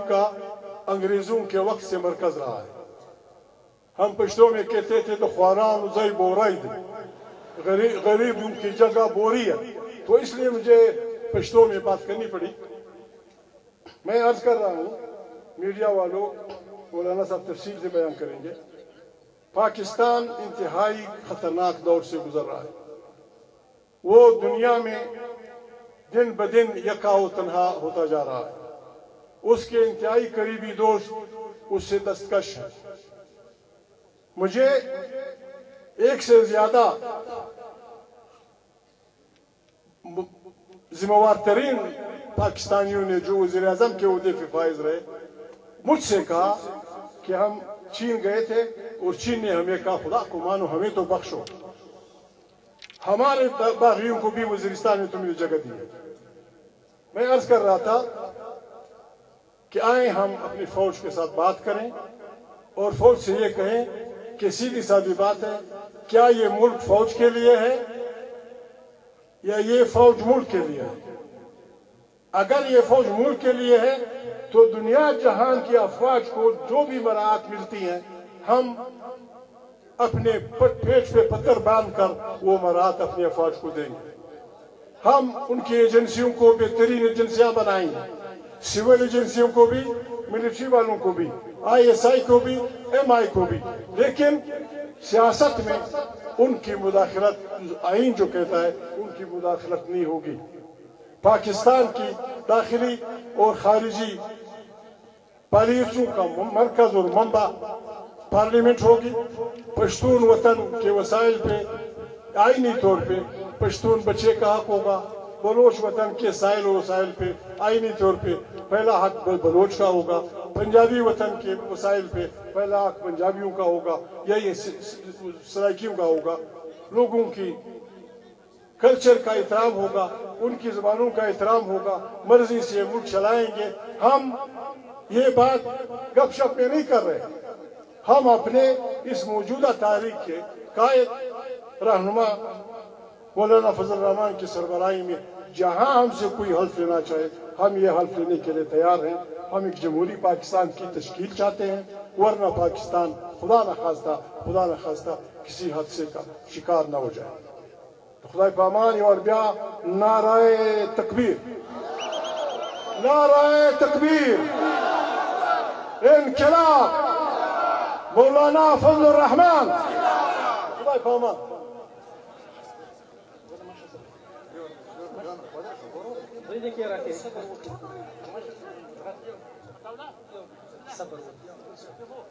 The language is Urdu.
کا انگریزوں کے وقت سے مرکز رہا ہے. ہم پشتوں میں کہتے تھے تو خواران زئی بورائی دے، غریبوں کی جگہ بوری ہے. تو اس لیے مجھے پشتوں میں بات کرنی پڑی. میں عرض کر رہا ہوں میڈیا والوں، مولانا صاحب تفصیل سے بیان کریں گے. پاکستان انتہائی خطرناک دور سے گزر رہا ہے. وہ دنیا میں دن بدن یکا و تنہا ہوتا جا رہا ہے. اس کے انتہائی قریبی دوست اس سے دستکش ہیں. مجھے ایک سے زیادہ ذمہ وار ترین پاکستانیوں نے جو وزیر اعظم کے عہدے پہ فائز رہے، مجھ سے کہا کہ ہم چین گئے تھے اور چین نے ہمیں کہا خدا کو مانو، ہمیں تو بخشو، ہمارے باغیوں کو بھی وزیرستان میں تم نے جگہ دی ہے. میں عرض کر رہا تھا کہ آئیں ہم اپنی فوج کے ساتھ بات کریں اور فوج سے یہ کہیں کہ سیدھی سادھی بات ہے، کیا یہ ملک فوج کے لیے ہے یا یہ فوج ملک کے لیے ہے؟ اگر یہ فوج ملک کے لیے ہے تو دنیا جہان کی افواج کو جو بھی مراعات ملتی ہیں ہم اپنے پیٹ پہ پتھر باندھ کر وہ مراعات اپنی افواج کو دیں گے. ہم ان کی ایجنسیوں کو بہترین ایجنسیاں بنائیں گے، سول ایجنسیوں کو بھی، ملٹری والوں کو بھی، ISI کو بھی، MI کو بھی. لیکن سیاست میں ان کی مداخلت، آئین جو کہتا ہے ان کی مداخلت نہیں ہوگی. پاکستان کی داخلی اور خارجی پالیسیوں کا مرکز اور منبع پارلیمنٹ ہوگی. پشتون وطن کے وسائل پہ آئینی طور پہ پشتون بچے کا حق ہوگا. بلوچ وطن کے سائل و وسائل پہ آئینی طور پہ پہلا حق بلوچ کا ہوگا. پنجابی وطن کے وسائل پہ پہلا حق پنجابیوں کا ہوگا یا یہ سرائکیوں کا ہوگا. لوگوں کی کلچر کا احترام ہوگا، ان کی زبانوں کا احترام ہوگا. مرضی سے ملک چلائیں گے. ہم یہ بات گپ شپ میں نہیں کر رہے. ہم اپنے اس موجودہ تاریخ کے قائد رہنما مولانا فضل الرحمان کی سربراہی میں جہاں ہم سے کوئی حلف لینا چاہے ہم یہ حلف لینے کے لیے تیار ہیں. ہم ایک جمہوری پاکستان کی تشکیل چاہتے ہیں، ورنہ پاکستان خدا نخواستہ کسی حادثے کا شکار نہ ہو جائے. تو خدای پامان اور بیا نعرہ تکبیر، نعرہ تکبیر، انقلاب مولانا فضل الرحمان. خدای پامان.